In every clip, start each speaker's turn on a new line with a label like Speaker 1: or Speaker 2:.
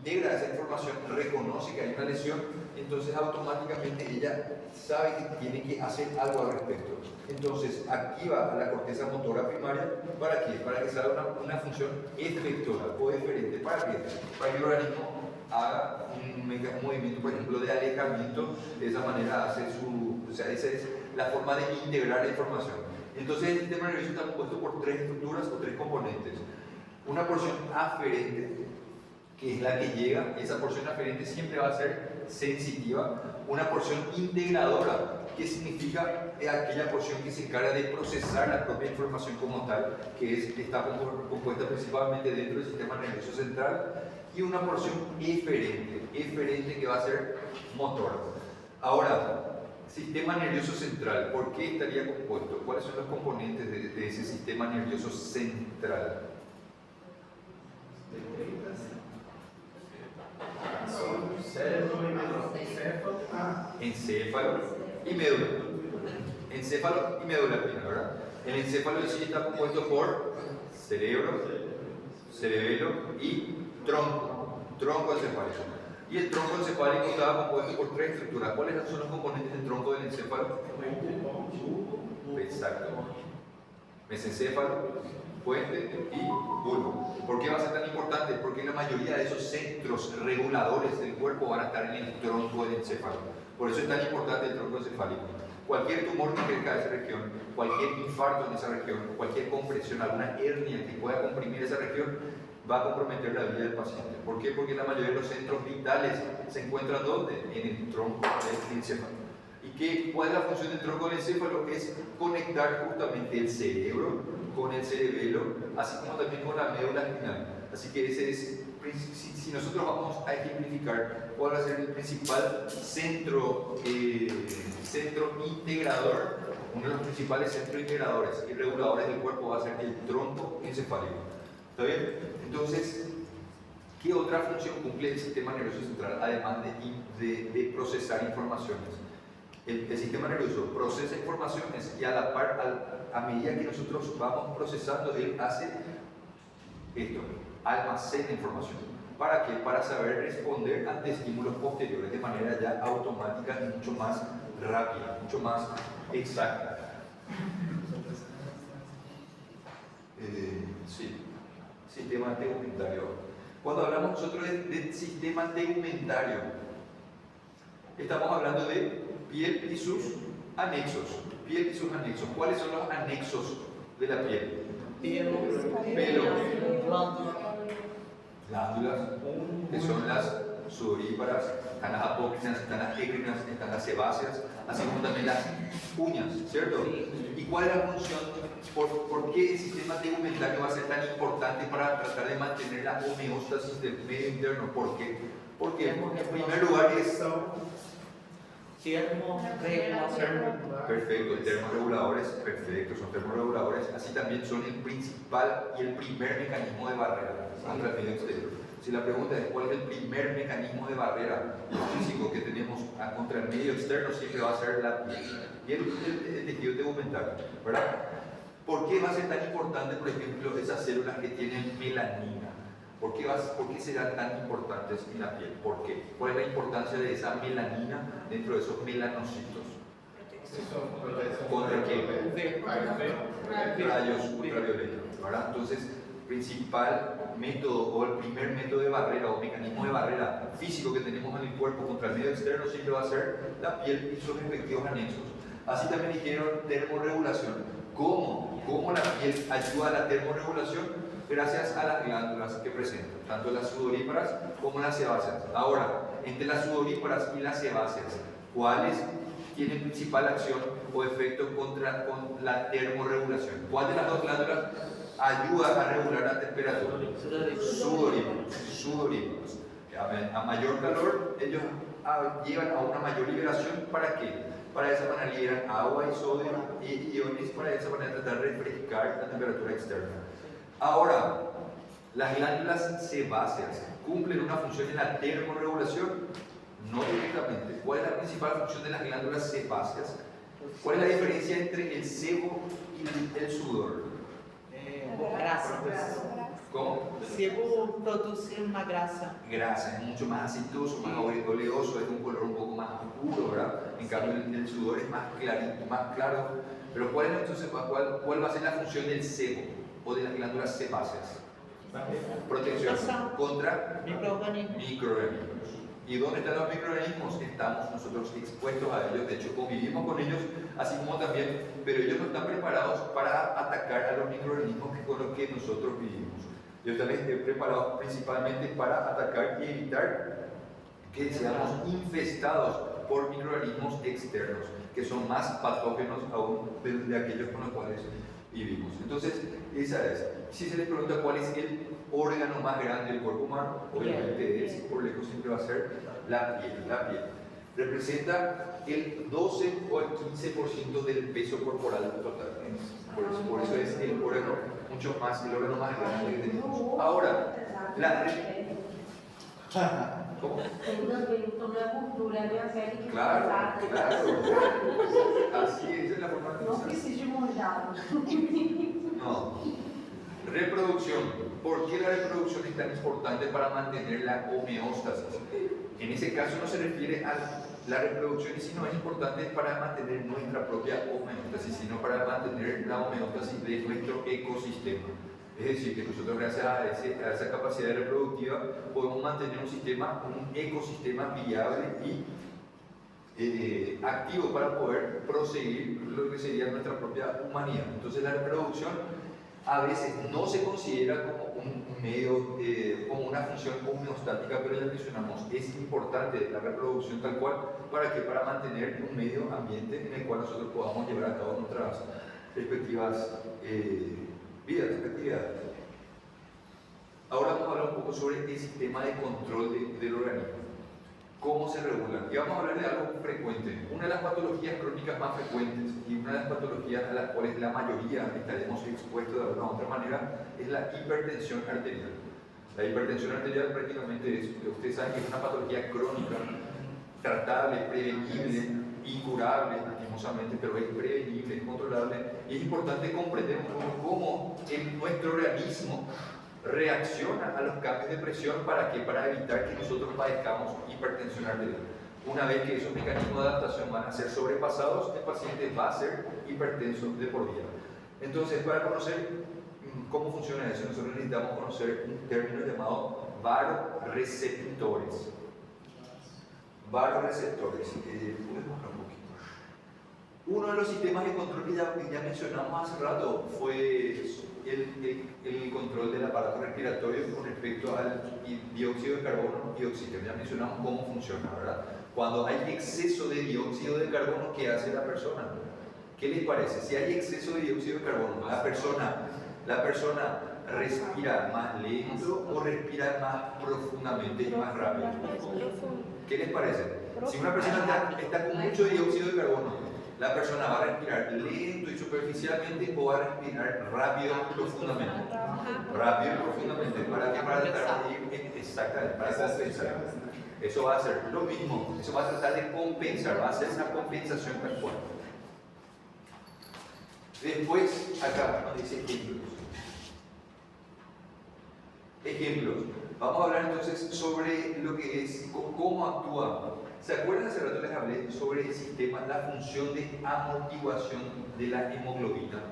Speaker 1: integra esa información, reconoce que hay una lesión, entonces automáticamente ella sabe que tiene que hacer algo al respecto. Entonces activa la corteza motora primaria. ¿Para qué? Para que salga una función efectora o eferente. ¿Para qué? Para que el organismo haga un movimiento, por ejemplo, de alejamiento. De esa manera hace esa es la forma de integrar la información. Entonces el sistema nervioso está compuesto por tres estructuras o tres componentes. Una porción aferente, que es la que llega, esa porción aferente siempre va a ser sensitiva. Una porción integradora, que significa aquella porción que se encarga de procesar la propia información como tal, que está compuesta principalmente dentro del sistema nervioso central. Y una porción eferente que va a ser motora. Ahora, sistema nervioso central, ¿por qué estaría compuesto? ¿Cuáles son los componentes de ese sistema nervioso central? Encéfalo y médula. Encéfalo y médula espina, ¿verdad? El encéfalo en sí está compuesto por cerebro, cerebelo y tronco encefálico. Y el tronco encefálico estaba compuesto por tres estructuras. ¿Cuáles son los componentes del tronco del encéfalo? Exacto. Mesencéfalo, puente y bulbo. ¿Por qué va a ser tan importante? Porque la mayoría de esos centros reguladores del cuerpo van a estar en el tronco del encéfalo. Por eso es tan importante el tronco encefálico. Cualquier tumor que crezca en esa región, cualquier infarto en esa región, cualquier compresión, alguna hernia que pueda comprimir esa región, va a comprometer la vida del paciente. ¿Por qué? Porque la mayoría de los centros vitales se encuentran ¿dónde? En el tronco del encéfalo. ¿Y cuál es la función del tronco del encéfalo? Es conectar justamente el cerebro con el cerebelo, así como también con la médula espinal. Así que ese es, si nosotros vamos a ejemplificar cuál va a ser el principal centro integrador, uno de los principales centros integradores y reguladores del cuerpo va a ser el tronco encefálico. ¿Está bien? Entonces, ¿qué otra función cumple el sistema nervioso central además de procesar informaciones? El sistema nervioso procesa informaciones y a la par, a medida que nosotros vamos procesando, él hace esto, almacena información. ¿Para qué? Para saber responder ante estímulos posteriores de manera ya automática y mucho más rápida, mucho más exacta. Sí, sistema tegumentario. Cuando hablamos nosotros de sistema tegumentario, estamos hablando de piel y sus anexos. Piel y sus anexos. ¿Cuáles son los anexos de la piel? Pelo, glándulas, que son las sudoríparas, están las apócrinas, están las écrinas, están las sebáceas, así como también las uñas, ¿cierto? ¿Y cuál es la función? ¿Por qué el sistema tegumentario va a ser tan importante para tratar de mantener la homeostasis del medio interno? ¿Por qué? Porque en primer lugar es perfecto, termorreguladores, perfecto, son termorreguladores, así también son el principal y el primer mecanismo de barrera contra el medio exterior. Si la pregunta es cuál es el primer mecanismo de barrera físico que tenemos contra el medio externo, siempre va a ser la piel y el tejido tegumentario, ¿verdad? ¿Por qué va a ser tan importante, por ejemplo, esas células que tienen melanina? ¿Por qué serán tan importantes en la piel? ¿Por qué? ¿Cuál es la importancia de esa melanina dentro de esos melanocitos? ¿Contra qué? Rayos ultravioletos, ¿verdad? Entonces, principal método o el primer método de barrera o mecanismo de barrera físico que tenemos en el cuerpo contra el medio externo siempre va a ser la piel y sus respectivos anexos. Así también dijeron termorregulación. ¿Cómo la piel ayuda a la termorregulación? Gracias a las glándulas que presentan, tanto las sudoríparas como las sebáceas. Ahora, entre las sudoríparas y las sebáceas, ¿cuáles tienen principal acción o efecto con la termorregulación? ¿Cuál de las dos glándulas ayuda a regular la temperatura? Sudoríparas. A mayor calor, ellos llevan a una mayor liberación. ¿Para qué? Para esa manera liberan agua y sodio y iones, para esa manera tratar de refrescar la temperatura externa. Ahora, las glándulas sebáceas cumplen una función en la termorregulación, no directamente. ¿Cuál es la principal función de las glándulas sebáceas? ¿Cuál es la diferencia entre el sebo y el sudor?
Speaker 2: Grasa.
Speaker 1: ¿Cómo?
Speaker 2: O sebo produz uma grasa.
Speaker 1: Grasa, es mucho más aceitoso, más oleoso, es de un color un poco más oscuro, ¿verdad? En cambio el sudor es más clarito, más claro. Pero ¿cuál es entonces, cuál va a ser la función del sebo o de las glándulas sebáceas? Protección contra microorganismos. ¿Y dónde están los microorganismos? Estamos nosotros expuestos a ellos, de hecho convivimos con ellos, así como también, pero ellos no están preparados para atacar a los microorganismos con los que nosotros vivimos. Ellos están preparados principalmente para atacar y evitar que seamos infestados por microorganismos externos, que son más patógenos aún de aquellos con los cuales vivimos. Entonces, esa es. Si se les pregunta cuál es el órgano más grande del cuerpo humano, obviamente es, por lejos siempre va a ser la piel. La piel representa el 12 o el 15% del peso corporal total. Por eso es el órgano mucho más, el órgano más grande que tenemos. Ahora, ¿cómo? Claro, claro. Así es la forma de pensar. No. Reproducción. ¿Por qué la reproducción es tan importante para mantener la homeostasis? En ese caso no se refiere a la reproducción, sino es importante para mantener nuestra propia homeostasis, sino para mantener la homeostasis de nuestro ecosistema. Es decir, que nosotros gracias a esa capacidad reproductiva podemos mantener un ecosistema viable y activo para poder proseguir lo que sería nuestra propia humanidad. Entonces la reproducción a veces no se considera como un medio, como una función homeostática, pero ya mencionamos, es importante la reproducción tal cual, ¿para qué? Para mantener un medio ambiente en el cual nosotros podamos llevar a cabo nuestras respectivas vidas, actividades. Ahora vamos a hablar un poco sobre el sistema de control del organismo. ¿Cómo se regulan? Y vamos a hablar de algo frecuente. Una de las patologías crónicas más frecuentes y una de las patologías a las cuales la mayoría estaremos expuestos de alguna u otra manera es la hipertensión arterial. La hipertensión arterial prácticamente es, ustedes saben que es una patología crónica, tratable, prevenible, incurable, lastimosamente, pero es prevenible, es controlable. Y es importante comprender cómo nuestro organismo reacciona a los cambios de presión. ¿Para qué? Para evitar que nosotros padezcamos hipertensión arterial. Una vez que esos mecanismos de adaptación van a ser sobrepasados, el paciente va a ser hipertenso de por vida. Entonces, para conocer cómo funciona eso, nosotros necesitamos conocer un término llamado varoreceptores. Varoreceptores. Uno de los sistemas de control que ya mencionamos hace rato fue el control del aparato respiratorio con respecto al dióxido de carbono y oxígeno. Ya mencionamos cómo funciona, ¿verdad? Cuando hay exceso de dióxido de carbono, ¿qué hace la persona? ¿Qué les parece? Si hay exceso de dióxido de carbono, la persona respira más lento o respira más profundamente y más rápido. ¿Qué les parece? Si una persona está con mucho dióxido de carbono, la persona va a respirar lento y superficialmente o va a respirar rápido y profundamente. Rápido y profundamente. ¿Para qué? Para tratar de ir exactamente, para compensar. Eso va a ser lo mismo. Eso va a tratar de compensar, va a ser una compensación tal cual. Después, acá nos dice ejemplos. Ejemplos. Vamos a hablar entonces sobre lo que es, cómo actúa. ¿Se acuerdan? Hace rato les hablé sobre el sistema, la función de amortiguación de la hemoglobina.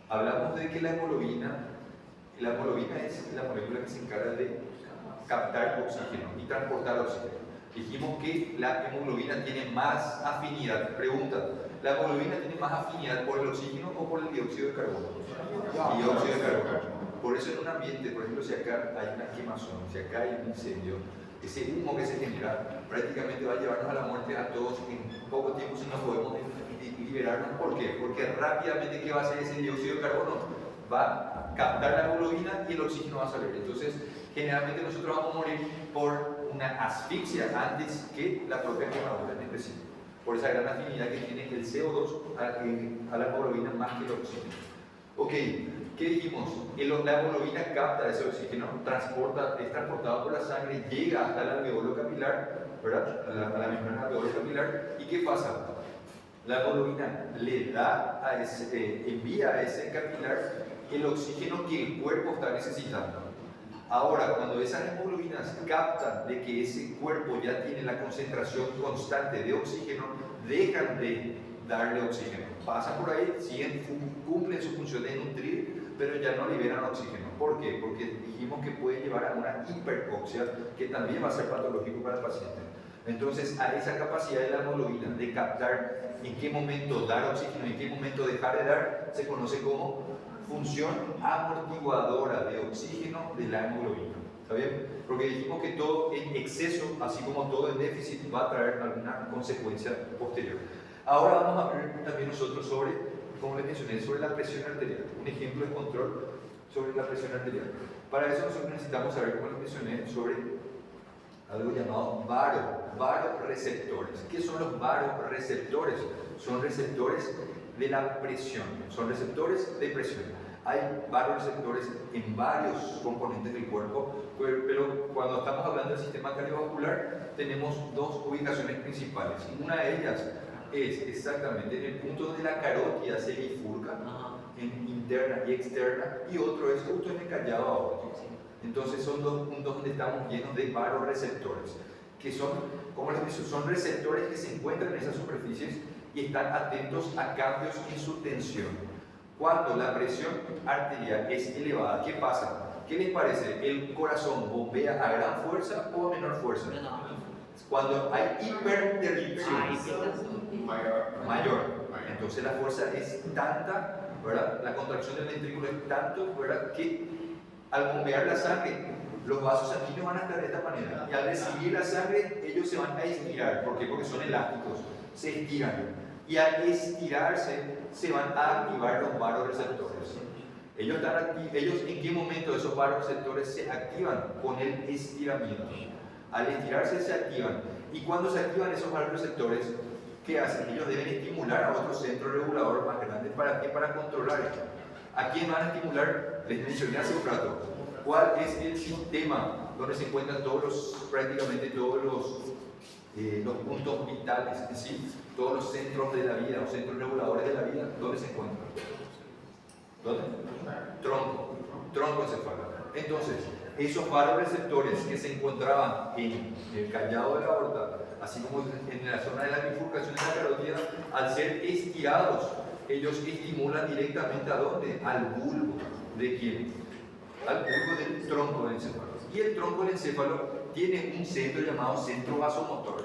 Speaker 1: Hablamos de que la hemoglobina es la molécula que se encarga de captar oxígeno y transportar oxígeno. Dijimos que la hemoglobina tiene más afinidad. Pregunta, ¿la hemoglobina tiene más afinidad por el oxígeno o por el dióxido de carbono? Dióxido de carbono. Por eso en un ambiente, por ejemplo, si acá hay una quemazón, si acá hay un incendio, ese humo que se genera prácticamente va a llevarnos a la muerte a todos en poco tiempo si no podemos liberarnos. ¿Por qué? Porque rápidamente, ¿qué va a hacer ese dióxido de carbono? Va a captar la hemoglobina y el oxígeno va a salir. Entonces, generalmente nosotros vamos a morir por una asfixia antes que la propia quemadura en específico. Por esa gran afinidad que tiene el CO2 a la hemoglobina más que el oxígeno. Ok. ¿Qué dijimos? La hemoglobina capta ese oxígeno, es transportado por la sangre, llega hasta el alveolo capilar, ¿verdad? A la membrana alveolo capilar. ¿Y qué pasa? La hemoglobina le da envía a ese capilar el oxígeno que el cuerpo está necesitando. Ahora, cuando esas hemoglobinas captan de que ese cuerpo ya tiene la concentración constante de oxígeno, dejan de darle oxígeno. Pasan por ahí, cumplen su función de nutrir, pero ya no liberan oxígeno. ¿Por qué? Porque dijimos que puede llevar a una hiperoxia, que también va a ser patológico para el paciente. Entonces, a esa capacidad de la hemoglobina de captar en qué momento dar oxígeno y en qué momento dejar de dar, se conoce como función amortiguadora de oxígeno de la hemoglobina. ¿Está bien? Porque dijimos que todo en exceso, así como todo en déficit, va a traer alguna consecuencia posterior. Ahora vamos a ver también nosotros sobre, como les mencioné, sobre la presión arterial. Un ejemplo de control sobre la presión arterial. Para eso nosotros necesitamos saber, como les mencioné, sobre algo llamado varoreceptores. ¿Qué son los varoreceptores? Son receptores de la presión, son receptores de presión. Hay varoreceptores en varios componentes del cuerpo, pero cuando estamos hablando del sistema cardiovascular tenemos dos ubicaciones principales. Una de ellas es exactamente en el punto donde la carótida se bifurca, en interna y externa, y otro es justo en el callado aórtico. Entonces son dos puntos donde estamos llenos de varoreceptores, que son, como les digo, son receptores que se encuentran en esas superficies y están atentos a cambios en su tensión. Cuando la presión arterial es elevada, ¿qué pasa? ¿Qué les parece? ¿El corazón bombea a gran fuerza o a menor fuerza? Cuando hay hipertensión, mayor. Entonces la fuerza es tanta, ¿verdad? La contracción del ventrículo es tanto, ¿verdad? Que al bombear la sangre, los vasos sanguíneos van a estar de esta manera. Y al recibir la sangre, ellos se van a estirar. ¿Por qué? Porque son elásticos. Se estiran. Y al estirarse, se van a activar los varoreceptores. Ellos ¿en qué momento esos varoreceptores se activan? Con el estiramiento. Al estirarse se activan. Y cuando se activan esos varoreceptores, ¿qué hacen? Ellos deben estimular a otro centro regulador más grande. ¿Para qué? Para controlar esto. ¿A quién van a estimular? Les mencioné hace un rato. ¿Cuál es el sistema donde se encuentran prácticamente todos los puntos vitales, ¿sí? Todos los centros de la vida, los centros reguladores de la vida? ¿Dónde se encuentran? ¿Dónde? Tronco encefálico. Entonces, esos varoreceptores que se encontraban en el callado de la aorta, así como en la zona de la bifurcación de la carótida, al ser estirados, ellos estimulan directamente ¿a dónde? Al bulbo. ¿De quién? Al bulbo del tronco del encéfalo. Y el tronco del encéfalo tiene un centro llamado centro vasomotor.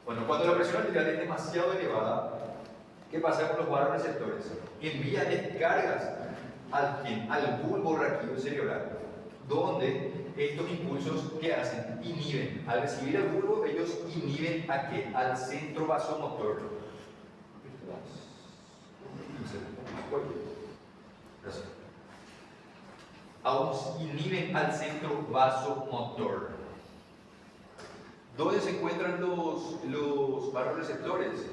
Speaker 1: Bueno, cuando la presión arterial es demasiado elevada, ¿qué pasa con los varoreceptores? Envían descargas al bulbo raquídeo cerebral, donde estos impulsos, ¿qué hacen? Inhiben. Al recibir el bulbo, ellos inhiben ¿a qué? Al centro vasomotor. Inhiben al centro vasomotor. ¿Dónde se encuentran los varoreceptores?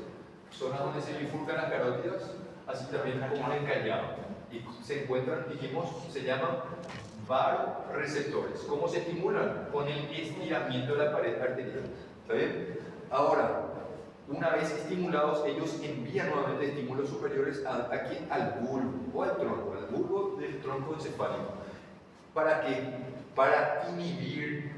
Speaker 1: Zonas donde se bifurcan las carótidas, así también como en el callado. Y se encuentran, dijimos, se llaman varoreceptores. ¿Cómo se estimulan? Con el estiramiento de la pared arterial. ¿Está bien? Ahora, una vez estimulados, ellos envían nuevamente estímulos superiores aquí al bulbo o al bulbo del tronco encefálico. ¿Para qué? Para inhibir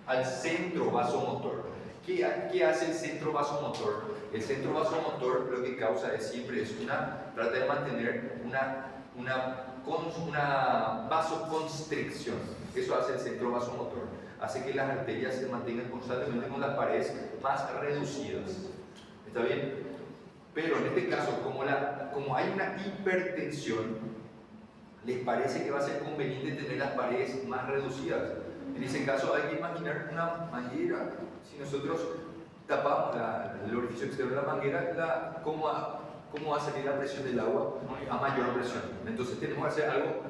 Speaker 1: al centro vasomotor. ¿Qué hace el centro vasomotor? El centro vasomotor lo que causa trata de mantener una vasoconstricción. Eso hace el centro vasomotor. Hace que las arterias se mantengan constantemente con las paredes más reducidas. ¿Está bien? Pero en este caso, como hay una hipertensión, les parece que va a ser conveniente tener las paredes más reducidas. En ese caso hay que imaginar una manguera. Si nosotros tapamos el orificio exterior de la manguera, ¿cómo va a salir la presión del agua? A mayor presión. Entonces tenemos que hacer algo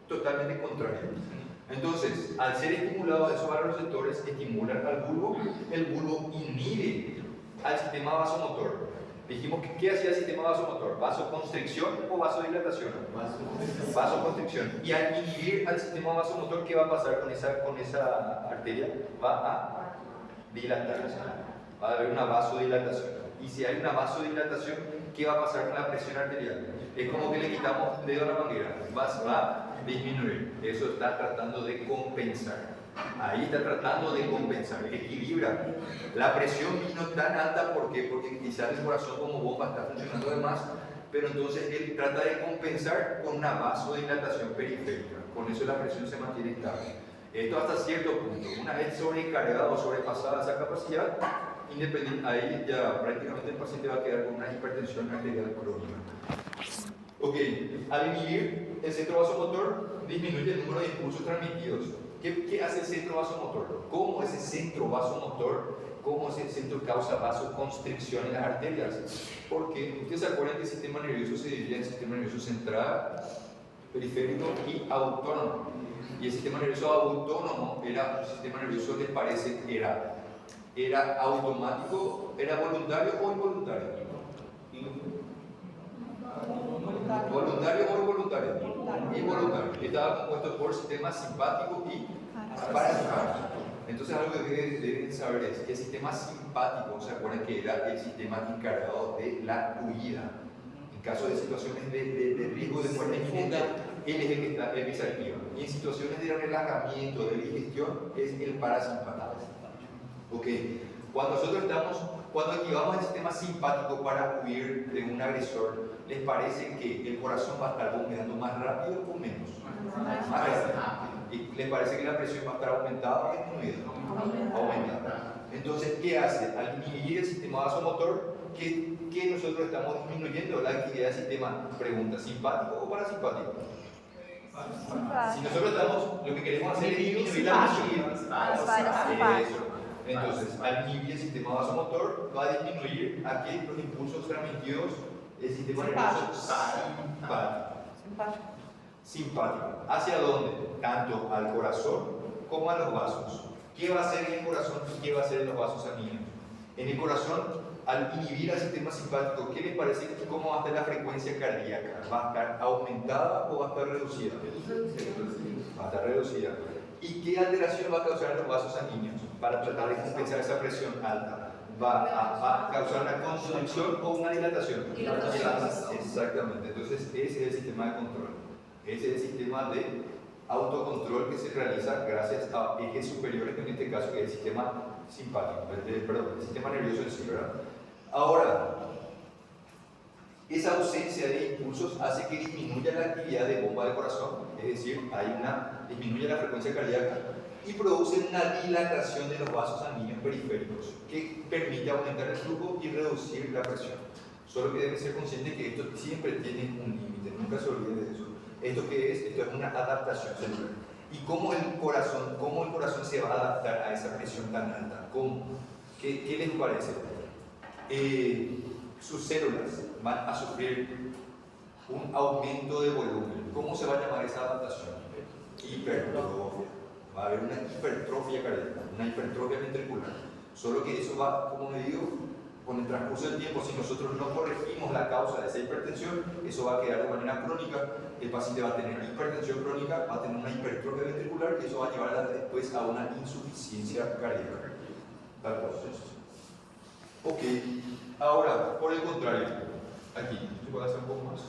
Speaker 1: totalmente contrario. Entonces, al ser estimulados esos varoreceptores, estimulan al bulbo, el bulbo inhibe al sistema vasomotor. Dijimos que ¿qué hacía el sistema vasomotor? ¿Vasoconstricción o vasodilatación? Vasoconstricción. Y al inhibir al sistema vasomotor, ¿qué va a pasar con esa arteria? Va a dilatarse. Va a haber una vasodilatación. Y si hay una vasodilatación, ¿qué va a pasar con la presión arterial? Es como que le quitamos dedo a la manguera, va a disminuir. Eso está tratando de compensar. Ahí está tratando de compensar, equilibra. La presión vino tan alta, ¿por qué? Porque quizás el corazón como bomba está funcionando de más, pero entonces él trata de compensar con una vasodilatación periférica. Con eso la presión se mantiene estable. Esto hasta cierto punto. Una vez sobrecargada o sobrepasada esa capacidad, independiente, ahí ya prácticamente el paciente va a quedar con una hipertensión arterial crónica. Ok, al inhibir el centro vasomotor, disminuye el número de impulsos transmitidos. ¿Qué hace el centro vasomotor? ¿Cómo ese centro vasomotor, cómo ese centro causa vasoconstricción en las arterias? Porque ustedes se acuerdan que el sistema nervioso se divide en sistema nervioso central, periférico y autónomo. Y el sistema nervioso autónomo era un sistema nervioso, ¿les parece? Era automático, era voluntario o involuntario. ¿Voluntario o involuntario? Involuntario. Estaba compuesto por sistema simpático y parasimpático. Entonces algo que deben saber es que el sistema simpático, ¿se acuerdan que era el sistema encargado de la huida? En caso de situaciones de riesgo de muerte inminente, él es el que se activa. Y en situaciones de relajamiento, de digestión, es el parasimpático. Ok, cuando activamos el sistema simpático para huir de un agresor, ¿les parece que el corazón va a estar bombeando más rápido o menos? Más rápido. ¿Y les parece que la presión va a estar aumentada o disminuida? Aumentada. Entonces, ¿qué hace? Al inhibir el sistema vasomotor, ¿qué nosotros estamos disminuyendo? La actividad del sistema, pregunta, ¿simpático o parasimpático? Si nosotros lo que queremos hacer es disminuir la presión. Eso. Entonces, al inhibir el sistema vasomotor, va a disminuir aquí los impulsos transmitidos del sistema nervioso simpático. ¿Hacia dónde? Tanto al corazón como a los vasos. ¿Qué va a hacer en el corazón y qué va a hacer en los vasos sanguíneos? En el corazón, al inhibir al sistema simpático, ¿qué les parece? ¿Cómo va a estar la frecuencia cardíaca? ¿Va a estar aumentada o va a estar reducida? Va a estar reducida. ¿Y qué alteración va a causar en los vasos sanguíneos para tratar de compensar esa presión alta? ¿Va a causar una constricción o una dilatación? Exactamente. Entonces, ese es el sistema de control. Ese es el sistema de autocontrol que se realiza gracias a ejes superiores, en este caso que es el sistema simpático, el sistema nervioso en sí, ¿verdad? Ahora, esa ausencia de impulsos hace que disminuya la actividad de bomba del corazón, es decir, disminuye la frecuencia cardíaca y produce una dilatación de los vasos sanguíneos periféricos que permite aumentar el flujo y reducir la presión. Solo que deben ser conscientes que esto siempre tiene un límite, nunca se olviden de eso. ¿Esto qué es? Esto es una adaptación celular. ¿Y cómo el corazón se va a adaptar a esa presión tan alta? ¿Cómo? ¿Qué les parece? Sus células van a sufrir un aumento de volumen. ¿Cómo se va a llamar esa adaptación? Hipertrofia. Va a haber una hipertrofia cardíaca, una hipertrofia ventricular. Solo que eso va, como me digo, con el transcurso del tiempo, si nosotros no corregimos la causa de esa hipertensión, eso va a quedar de manera crónica. El paciente va a tener hipertensión crónica, va a tener una hipertrofia ventricular y eso va a llevar después a una insuficiencia cardíaca. Tal proceso. Ok, ahora, por el contrario, aquí, ¿se puede hacer un poco más?